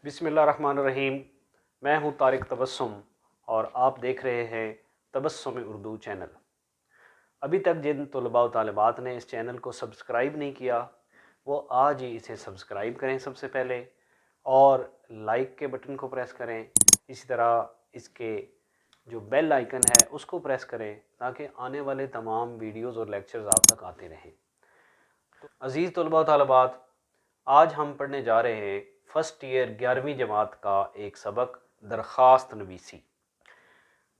बिस्मिल्लाहिर्रहमानिर्रहीम। मैं हूं तारिक तबस्सुम और आप देख रहे हैं तबस्सुम उर्दू चैनल। अभी तक जिन तलबा व तालिबात ने इस चैनल को सब्सक्राइब नहीं किया वो आज ही इसे सब्सक्राइब करें सबसे पहले, और लाइक के बटन को प्रेस करें। इसी तरह इसके जो बेल आइकन है उसको प्रेस करें ताकि आने वाले तमाम वीडियोज़ और लेक्चर्स आप तक आते रहें। तो अज़ीज़ तलबा व तालिबात, आज हम पढ़ने जा रहे हैं फ़र्स्ट ईयर 11वीं जमात का एक सबक दरख्वास्त नवीसी।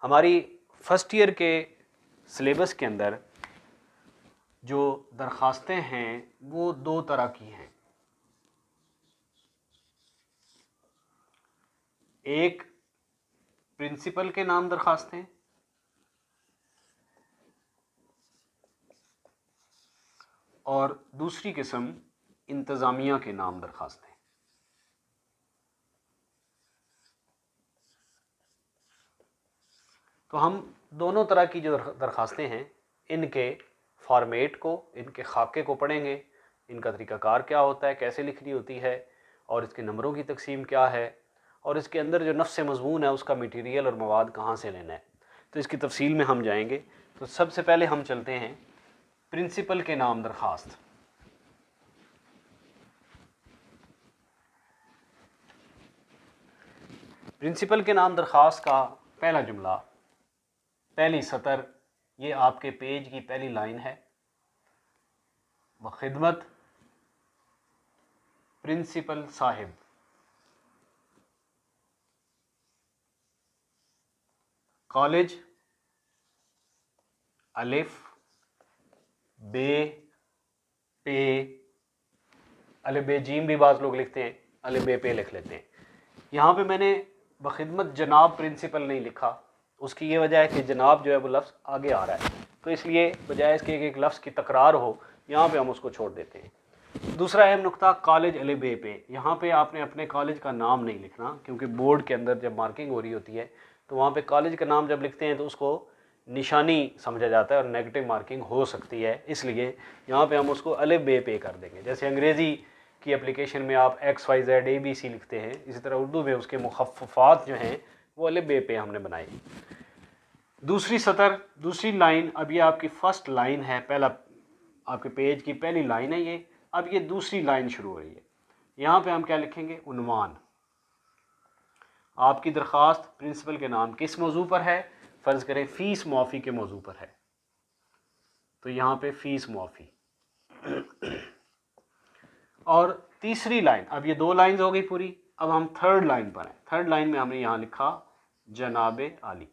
हमारी फ़र्स्ट ईयर के सिलेबस के अंदर जो दरख्वास्तें हैं वो दो तरह की हैं। एक प्रिंसिपल के नाम दरख्वास्तें और दूसरी किस्म इंतज़ामिया के नाम दरख्वास्तें। तो हम दोनों तरह की जो दरख्वास्तें हैं इनके फॉर्मेट को, इनके खाके को पढ़ेंगे, इनका तरीक़ाकार क्या होता है, कैसे लिखनी होती है और इसके नंबरों की तकसीम क्या है, और इसके अंदर जो नफ्स मज़मून है उसका मटीरियल और मवाद कहाँ से लेना है, तो इसकी तफसील में हम जाएंगे। तो सबसे पहले हम चलते हैं प्रिंसिपल के नाम दरख्वास्त। प्रिंसिपल के नाम दरख्वास्त का पहला जुमला, पहली सतर, ये आपके पेज की पहली लाइन है। व खिदमत प्रिंसिपल साहिब। कॉलेज अलिफ बे पे, अलिफ बे जीम भी बाज़ लोग लिखते हैं, अलिफ बे पे लिख लेते हैं। यहाँ पे मैंने बखिदमत जनाब प्रिंसिपल नहीं लिखा। उसकी ये वजह है कि जनाब जो है वो लफ्ज़ आगे आ रहा है, तो इसलिए बजाय इसके एक लफ्ज़ की तकरार हो यहाँ पे हम उसको छोड़ देते हैं। दूसरा अहम नुक्ता, कॉलेज अलिफ बे पे, यहाँ पे आपने अपने कॉलेज का नाम नहीं लिखना, क्योंकि बोर्ड के अंदर जब मार्किंग हो रही होती है तो वहाँ पे कॉलेज का नाम जब लिखते हैं तो उसको निशानी समझा जाता है और नेगेटिव मार्किंग हो सकती है, इसलिए यहाँ पे हम उसको अलिफ बे पे कर देंगे। जैसे अंग्रेज़ी की एप्लीकेशन में आप XYZ ABC लिखते हैं, इसी तरह उर्दू में उसके मुखफ़्फ़ात जो हैं वो अलिफ बे पे हमने बनाए। दूसरी सतर, दूसरी लाइन, अब ये आपकी फ़र्स्ट लाइन है, पहला आपके पेज की पहली लाइन है ये। अब ये दूसरी लाइन शुरू हो रही है, यहाँ पे हम क्या लिखेंगे, उन्वान। आपकी दरख्वास्त प्रिंसिपल के नाम किस मौजू पर है, फ़र्ज़ करें फ़ीस मुआफ़ी के मौजू पर है, तो यहाँ पे फ़ीस मुआफ़ी। और तीसरी लाइन, अब ये दो लाइन हो गई पूरी, अब हम थर्ड लाइन पर हैं। थर्ड लाइन में हमने यहाँ लिखा जनाबे आली,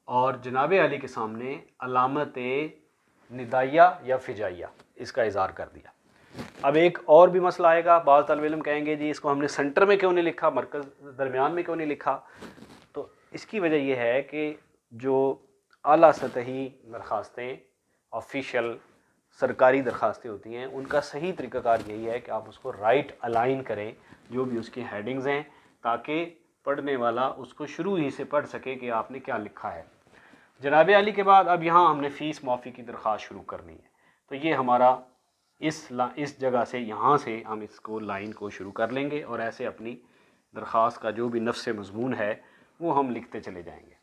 और जनाबे आली के सामने अलामत निदाइया या फिजाइया इसका इज़हार कर दिया। अब एक और भी मसला आएगा, बाज़ तलबे इल्म कहेंगे जी इसको हमने सेंटर में क्यों नहीं लिखा, मरकज़ दरमियान में क्यों नहीं लिखा। तो इसकी वजह यह है कि जो आला सतही दरख्वास्तें, ऑफिशियल सरकारी दरख्वास्तें होती हैं, उनका सही तरीक़ाकार यही है कि आप उसको राइट अलाइन करें, जो भी उसकी हेडिंग्स हैं, ताकि पढ़ने वाला उसको शुरू ही से पढ़ सके कि आपने क्या लिखा है। जनाबे आली के बाद अब यहाँ हमने फ़ीस मुआफ़ी की दरख्वास्त शुरू करनी है, तो ये हमारा इस जगह से, यहाँ से हम इसको लाइन को शुरू कर लेंगे और ऐसे अपनी दरख्वास्त का जो भी नफ्स मज़मून है वो हम लिखते चले जाएंगे।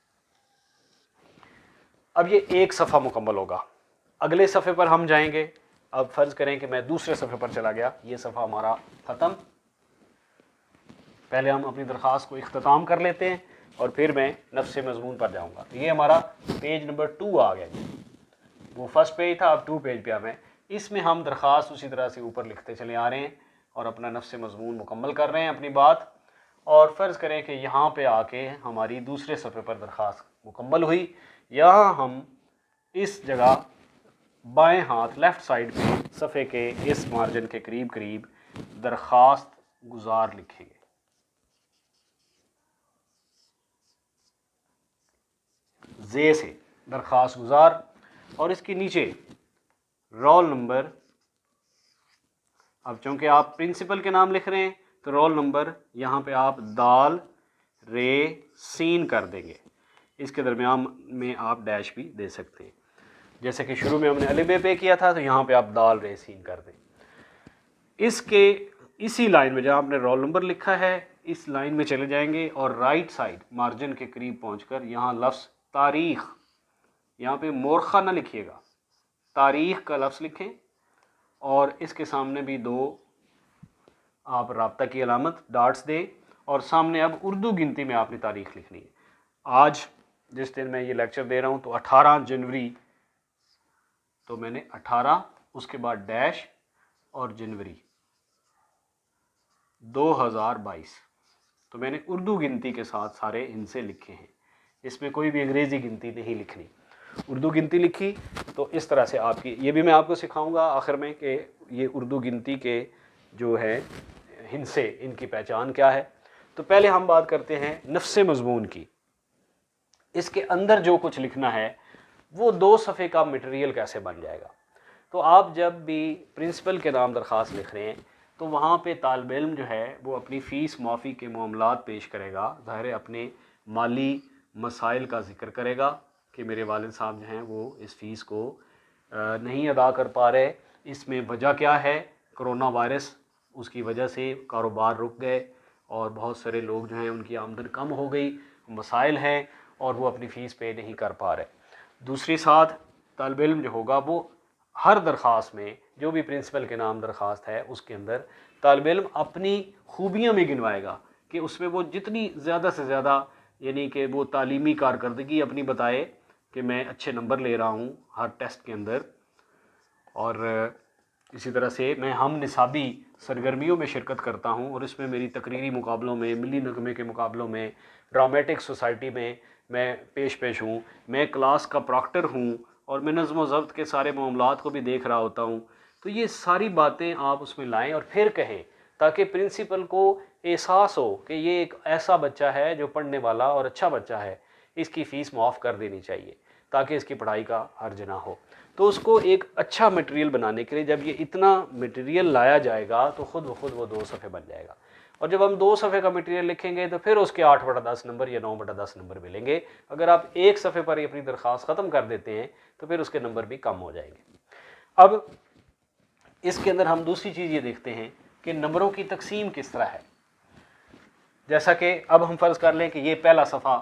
अब ये एक सफ़ा मुकम्मल होगा, अगले सफ़े पर हम जाएंगे। अब फ़र्ज़ करें कि मैं दूसरे सफ़े पर चला गया, ये सफ़ा हमारा ख़त्म। पहले हम अपनी दरख्वास्त को इख्तिताम कर लेते हैं और फिर मैं नफ्स मज़मून पर जाऊँगा। तो ये हमारा पेज नंबर 2 आ गया जी, वो फर्स्ट पेज था, अब 2 पेज पे हमें, इसमें हम दरख्वास्त उसी तरह से ऊपर लिखते चले आ रहे हैं और अपना नफ्स मज़मून मुकम्मल कर रहे हैं अपनी बात। और फ़र्ज़ करें कि यहाँ पे आके हमारी दूसरे सफ़े पर दरख्वास्त मुकम्मल हुई। यहाँ हम इस जगह बाएं हाथ लेफ़्ट साइड पे सफ़े के इस मार्जिन के करीब करीब दरख्वास्त गुज़ार लिखेंगे। जे से दरख्वास्त गुज़ार, और इसके नीचे रोल नंबर। अब चूँकि आप प्रिंसिपल के नाम लिख रहे हैं तो रोल नंबर यहाँ पे आप दाल रे सीन कर देंगे, इसके दरमियान में आप डैश भी दे सकते हैं। जैसे कि शुरू में हमने अलिफ बे पे किया था, तो यहाँ पे आप दाल रे सीन कर दें। इसके इसी लाइन में जहाँ आपने रोल नंबर लिखा है इस लाइन में चले जाएंगे और राइट साइड मार्जिन के करीब पहुंचकर यहाँ लफ्ज़ तारीख़, यहाँ पे मोरखा ना लिखिएगा, तारीख़ का लफ्ज़ लिखें और इसके सामने भी 2 आप राब्ता की अलामत डॉट्स दें और सामने अब उर्दू गिनती में आपने तारीख़ लिखनी है। आज जिस दिन मैं ये लेक्चर दे रहा हूँ तो 18 जनवरी, तो मैंने 18 उसके बाद डैश और जनवरी 2022, तो मैंने उर्दू गिनती के साथ सारे इनसे लिखे हैं, इसमें कोई भी अंग्रेज़ी गिनती नहीं लिखनी। उर्दू गिनती लिखी तो इस तरह से आपकी, ये भी मैं आपको सिखाऊंगा आखिर में कि ये उर्दू गिनती के जो है हिंसे, इनकी पहचान क्या है। तो पहले हम बात करते हैं नफ्से मज़मून की। इसके अंदर जो कुछ लिखना है वो 2 सफ़े का मटेरियल कैसे बन जाएगा। तो आप जब भी प्रिंसिपल के नाम दरख्वास्त लिख रहे हैं तो वहाँ पे तालिब इल्म जो है वो अपनी फ़ीस माफ़ी के मामलात पेश करेगा, ज़ाहिर है अपने माली मसाइल का ज़िक्र करेगा कि मेरे वालिद साहब जो हैं वो इस फ़ीस को नहीं अदा कर पा रहे, इसमें वजह क्या है, कोरोना वायरस, उसकी वजह से कारोबार रुक गए और बहुत सारे लोग जो हैं उनकी आमदन कम हो गई, मसाइल हैं और वो अपनी फ़ीस पे नहीं कर पा रहे। दूसरी साथ तालिब इल्म जो होगा वो हर दरख्वास्त में, जो भी प्रिंसिपल के नाम दरख्वास्त है उसके अंदर तालिब इल्म अपनी खूबियाँ में गिनवाएगा कि उसमें वो जितनी ज़्यादा से ज़्यादा, यानी कि वो तालीमी कारकर्दगी अपनी बताए कि मैं अच्छे नंबर ले रहा हूँ हर टेस्ट के अंदर, और इसी तरह से मैं हम निसाबी सरगर्मियों में शिरकत करता हूँ और इसमें मेरी तकरीरी मुकाबलों में, मिली नगमे के मुकाबलों में, ड्रामेटिक सोसाइटी में मैं पेश हूँ, मैं क्लास का प्रॉक्टर हूँ और मैं नज़्म व ज़ब्त के सारे मामलात को भी देख रहा होता हूँ। तो ये सारी बातें आप उसमें लाएं और फिर कहें ताकि प्रिंसिपल को एहसास हो कि ये एक ऐसा बच्चा है जो पढ़ने वाला और अच्छा बच्चा है, इसकी फ़ीस माफ़ कर देनी चाहिए ताकि इसकी पढ़ाई का हर्ज ना हो। तो उसको एक अच्छा मटेरियल बनाने के लिए जब ये इतना मटेरियल लाया जाएगा तो ख़ुद ब खुद वो 2 सफ़े बन जाएगा। और जब हम 2 सफ़े का मटेरियल लिखेंगे तो फिर उसके 8/10 नंबर या 9/10 नंबर मिलेंगे। अगर आप 1 सफ़े पर ही अपनी दरख्वास्त ख़त्म कर देते हैं तो फिर उसके नंबर भी कम हो जाएंगे। अब इसके अंदर हम दूसरी चीज़ ये देखते हैं कि नंबरों की तकसीम किस तरह है। जैसा कि अब हम फ़र्ज़ कर लें कि ये पहला सफ़ा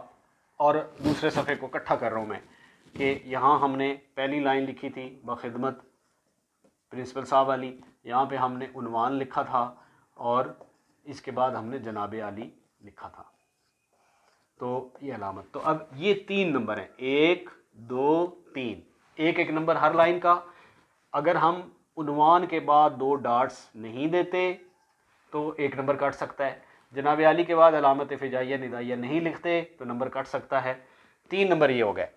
और दूसरे सफ़े को इकट्ठा कर रहा हूँ मैं, कि यहाँ हमने पहली लाइन लिखी थी बखिदमत प्रिंसिपल साहब वाली, यहाँ पे हमने उन्वान लिखा था और इसके बाद हमने जनाब आली लिखा था, तो ये अलामत। तो अब ये 3 नंबर हैं, 1 2 3, एक नंबर हर लाइन का। अगर हम उन्वान के बाद 2 डॉट्स नहीं देते तो 1 नंबर कट सकता है। जनाब आली के बाद अलामत फ़िजाइया निदाइया नहीं लिखते तो नंबर कट सकता है। 3 नंबर ये हो गए।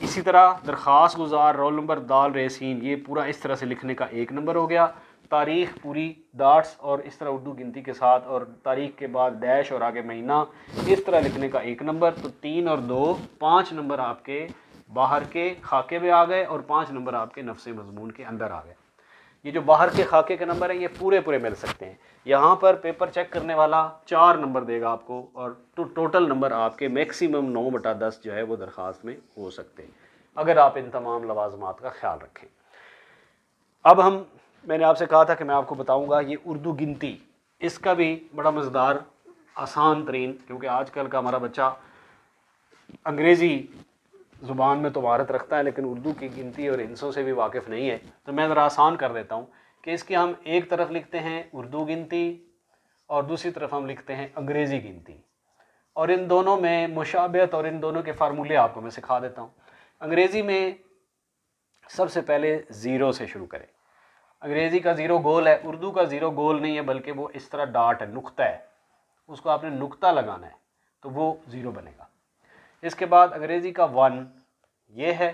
इसी तरह दरख्वास्त गुजार, रोल नंबर, दाल रेसीन, ये पूरा इस तरह से लिखने का 1 नंबर हो गया। तारीख़ पूरी डॉट्स और इस तरह उर्दू गिनती के साथ और तारीख़ के बाद डैश और आगे महीना, इस तरह लिखने का 1 नंबर। तो 3 और 2 5 नंबर आपके बाहर के खाके में आ गए और 5 नंबर आपके नफ्से मज़मून के अंदर आ गए। ये जो बाहर के खाके के नंबर हैं ये पूरे मिल सकते हैं। यहाँ पर पेपर चेक करने वाला 4 नंबर देगा आपको और टोटल नंबर आपके मैक्सिमम 9/10 जो है वो दरख्वास्त में हो सकते हैं अगर आप इन तमाम लवाजमात का ख्याल रखें। अब मैंने आपसे कहा था कि मैं आपको बताऊंगा ये उर्दू गिनती, इसका भी बड़ा मज़ेदार आसान तरीन, क्योंकि आजकल का हमारा बच्चा अंग्रेज़ी ज़ुबान में तो महारत रखता है लेकिन उर्दू की गिनती और हिंसों से भी वाकिफ़ नहीं है। तो मैं ज़रा आसान कर देता हूँ कि इसकी हम एक तरफ लिखते हैं उर्दू गिनती और दूसरी तरफ हम लिखते हैं अंग्रेज़ी गिनती, और इन दोनों में मुशाबहत और इन दोनों के फार्मूले आपको मैं सिखा देता हूँ। अंग्रेज़ी में सबसे पहले ज़ीरो से शुरू करें। अंग्रेज़ी का ज़ीरो गोल है, उर्दू का ज़ीरो गोल नहीं है बल्कि वो इस तरह डॉट है, नुक्ता है, उसको आपने नुक्ता लगाना है तो वो ज़ीरो बनेगा। इसके बाद अंग्रेज़ी का 1 ये है,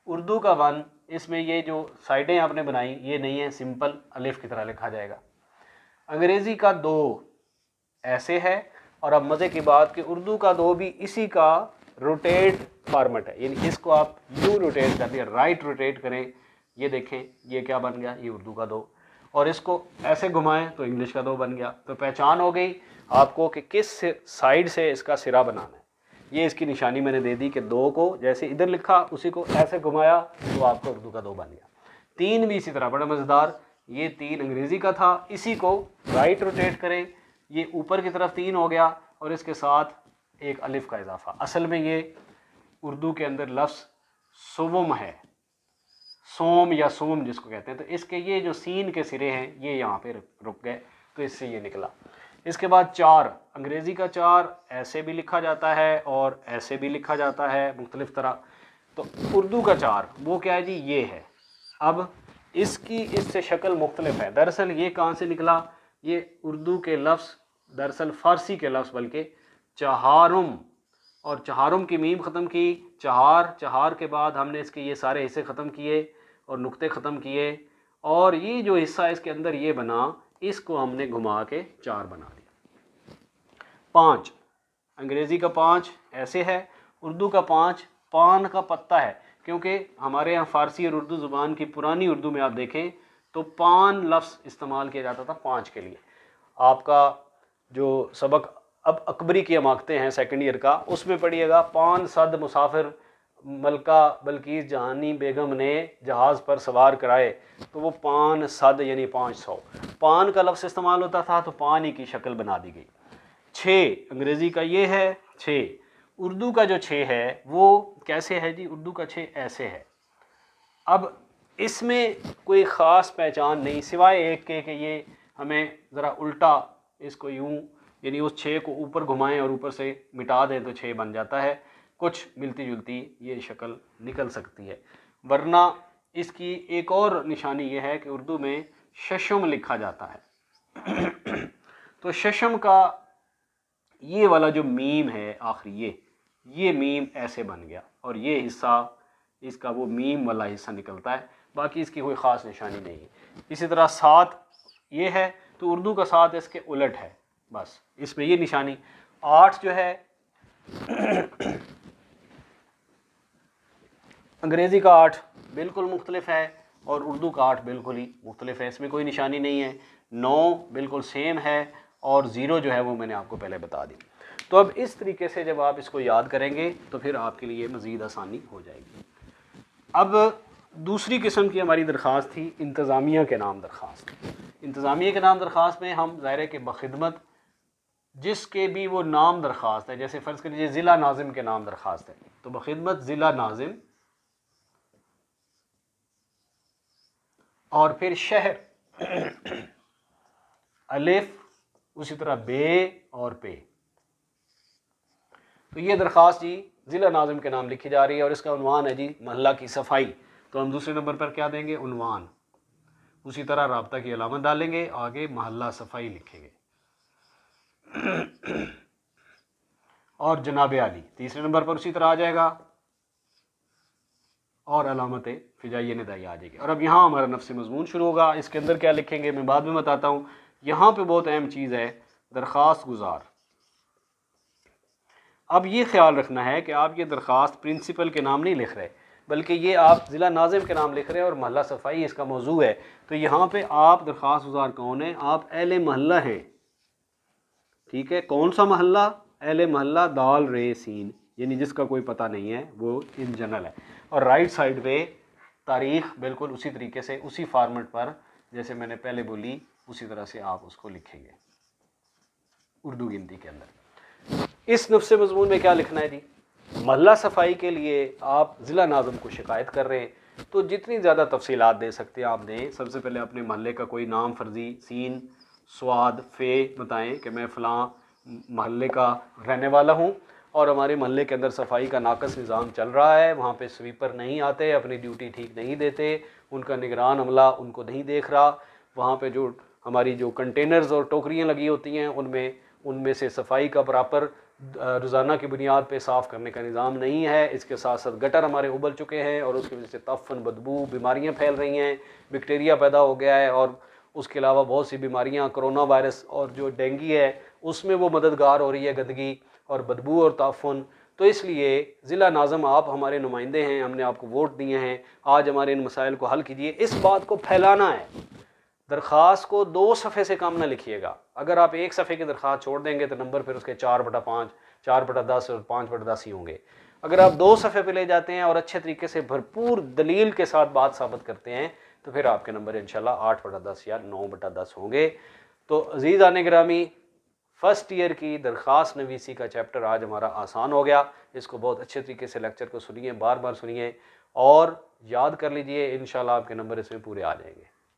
उर्दू का 1 इसमें ये जो साइडें आपने बनाई ये नहीं है, सिंपल अलिफ की तरह लिखा जाएगा। अंग्रेज़ी का 2 ऐसे है, और अब मज़े की बात कि उर्दू का 2 भी इसी का रोटेट फॉर्मेट है, यानी इसको आप यूँ रोटेट कर दिया, राइट रोटेट करें, ये देखें ये क्या बन गया, ये उर्दू का 2, और इसको ऐसे घुमाएं तो इंग्लिश का 2 बन गया। तो पहचान हो गई आपको कि किस साइड से इसका सिरा बनाना है। ये इसकी निशानी मैंने दे दी कि 2 को जैसे इधर लिखा उसी को ऐसे घुमाया तो आपको उर्दू का 2 बन गया। 3 भी इसी तरह, बड़ा मज़ेदार, ये 3 अंग्रेज़ी का था। इसी को राइट रोटेट करें, ये ऊपर की तरफ 3 हो गया और इसके साथ एक अलिफ का इजाफा। असल में ये उर्दू के अंदर लफ्ज़ सोम है, सोम या सोम जिसको कहते हैं। तो इसके ये जो सीन के सिरे हैं ये यहाँ पे रुक गए, तो इससे ये निकला। इसके बाद 4, अंग्रेज़ी का 4 ऐसे भी लिखा जाता है और ऐसे भी लिखा जाता है मुख्तलिफ तरह। तो उर्दू का 4 वो क्या है जी, ये है। अब इसकी इससे शक्ल मुख्तलिफ है। दरअसल ये कहाँ से निकला, ये उर्दू के लफ्ज़, दरअसल फ़ारसी के लफ्ज़ बल्कि चहारुम, और चहारुम की मीम ख़त्म की, चहार के बाद हमने इसके ये सारे हिस्से ख़त्म किए और नुक्ते ख़त्म किए, और ये जो हिस्सा इसके अंदर ये बना, इसको हमने घुमा के 4 बना दिया। 5, अंग्रेज़ी का 5 ऐसे है, उर्दू का 5 पान का पत्ता है, क्योंकि हमारे यहाँ फ़ारसी और उर्दू ज़ुबान की पुरानी उर्दू में आप देखें तो पान लफ्ज़ इस्तेमाल किया जाता था 5 के लिए। आपका जो सबक अब अकबरी की अमाकते हैं सेकंड ईयर का, उसमें पढ़िएगा, 5 सद मुसाफिर मलका बल्कीस जहानी बेगम ने जहाज़ पर सवार कराए, तो वो 5 सद यानी 500 पान का लफ्ज़ इस्तेमाल होता था, तो पानी की शक्ल बना दी गई। 6 अंग्रेज़ी का ये है 6, उर्दू का जो 6 है वो कैसे है जी, उर्दू का 6 ऐसे है। अब इसमें कोई ख़ास पहचान नहीं सिवाय एक के कि ये हमें ज़रा उल्टा इसको यूँ, यानी उस 6 को ऊपर घुमाएं और ऊपर से मिटा दें तो 6 बन जाता है। कुछ मिलती जुलती ये शक्ल निकल सकती है, वरना इसकी एक और निशानी ये है कि उर्दू में शशम लिखा जाता है। तो शशम का ये वाला जो मीम है आखिरी, ये मीम ऐसे बन गया और ये हिस्सा इसका वो मीम वाला हिस्सा निकलता है, बाकी इसकी कोई ख़ास निशानी नहीं है। इसी तरह 7 ये है, तो उर्दू का 7 इसके उलट है, बस इसमें ये निशानी। 8 जो है अंग्रेज़ी का 8 बिल्कुल मुख्तलिफ है और उर्दू का 8 बिल्कुल ही मुख्तलिफ है, इसमें कोई निशानी नहीं है। 9 बिल्कुल सेम है और 0 जो है वो मैंने आपको पहले बता दी। तो अब इस तरीके से जब आप इसको याद करेंगे तो फिर आपके लिए मज़ीद आसानी हो जाएगी। अब दूसरी किस्म की हमारी दरख्वास्त थी इंतज़ामिया के नाम दरख्वास्त। इंतज़ामिया के नाम दरख्वास्त में हम ज़ाहिर के बखिदमत जिसके भी वो नाम दरख्वास्त है, जैसे फ़र्ज़ कर लीजिए ज़िला नाज़िम के नाम दरख्वास्त है, तो बखिदमत ज़िला नाज़िम और फिर शहर अलिफ, उसी तरह बे और पे। तो ये दरख्वास्त जी ज़िला नाज़िम के नाम लिखी जा रही है और इसका उन्वान है जी महल्ला की सफाई। तो हम दूसरे नंबर पर क्या देंगे, उन्वान। उसी तरह राब्ता की अलामत डालेंगे, आगे महल्ला सफाई लिखेंगे। और जनाब आली तीसरे नंबर पर उसी तरह आ जाएगा और अलामत फ़िजाइया निदाई आ जाएगी। और अब यहाँ हमारा नफ्स मज़मून शुरू होगा। इसके अंदर क्या लिखेंगे मैं बाद में बताता हूँ। यहाँ पे बहुत अहम चीज़ है दरख्वास्त गुजार। अब ये ख्याल रखना है कि आप ये दरख्वास्त प्रिंसिपल के नाम नहीं लिख रहे, बल्कि ये आप ज़िला नाज़िम के नाम लिख रहे हैं और महल्ला सफाई इसका मौजू है। तो यहाँ पे आप दरख्वास्त गुजार कौन है, आप अहले महल्ला हैं, ठीक है। कौन सा महल्ला, अहले महल्ला दाल रे सीन, यानी जिसका कोई पता नहीं है, वो इन जनरल है। और राइट साइड पे तारीख़ बिल्कुल उसी तरीके से उसी फॉर्मेट पर जैसे मैंने पहले बोली उसी तरह से आप उसको लिखेंगे उर्दू गिनती के अंदर। इस नफ्स मज़मून में क्या लिखना है जी, महल्ला सफाई के लिए आप ज़िला नाज़िम को शिकायत कर रहे हैं तो जितनी ज़्यादा तफसीलात दे सकते हैं आप दें। सबसे पहले अपने महल्ले का कोई नाम फर्जी, सीन, स्वाद, फ़े बताएं कि मैं फ़लाँ महल्ले का रहने वाला हूँ और हमारे महल्ले के अंदर सफाई का नाकस निज़ाम चल रहा है, वहाँ पे स्वीपर नहीं आते, अपनी ड्यूटी ठीक नहीं देते, उनका निगरान अमला उनको नहीं देख रहा, वहाँ पे जो हमारी जो कंटेनर्स और टोकरियाँ लगी होती हैं उनमें से सफाई का प्रॉपर रोज़ाना की बुनियाद पे साफ़ करने का निज़ाम नहीं है। इसके साथ साथ गटर हमारे उबल चुके हैं और उसकी वजह से तफ़न, बदबू, बीमारियाँ फैल रही हैं, बैक्टीरिया पैदा हो गया है और उसके अलावा बहुत सी बीमारियाँ, कोरोना वायरस और जो डेंगू है उसमें वो मददगार हो रही है, गंदगी और बदबू और ताफ़ुन। तो इसलिए ज़िला नाज़िम आप हमारे नुमाइंदे हैं, हमने आपको वोट दिए हैं, आज हमारे इन मसाइल को हल कीजिए। इस बात को फैलाना है। दरख्वास्त को 2 सफ़े से कम ना लिखिएगा। अगर आप 1 सफ़े की दरख्वास्त छोड़ देंगे तो नंबर फिर उसके 4/5, 4/10 और 5/10 ही होंगे। अगर आप 2 सफ़े पे ले जाते हैं और अच्छे तरीके से भरपूर दलील के साथ बात साबित करते हैं तो फिर आपके नंबर इंशाल्लाह 8/10 या 9/10 होंगे। तो अज़ीज़ आने गिरामी, फर्स्ट ईयर की दरख्वास्त नवीसी का चैप्टर आज हमारा आसान हो गया। इसको बहुत अच्छे तरीके से लेक्चर को सुनिए, बार बार सुनिए और याद कर लीजिए, इंशाल्लाह आपके नंबर इसमें पूरे आ जाएंगे।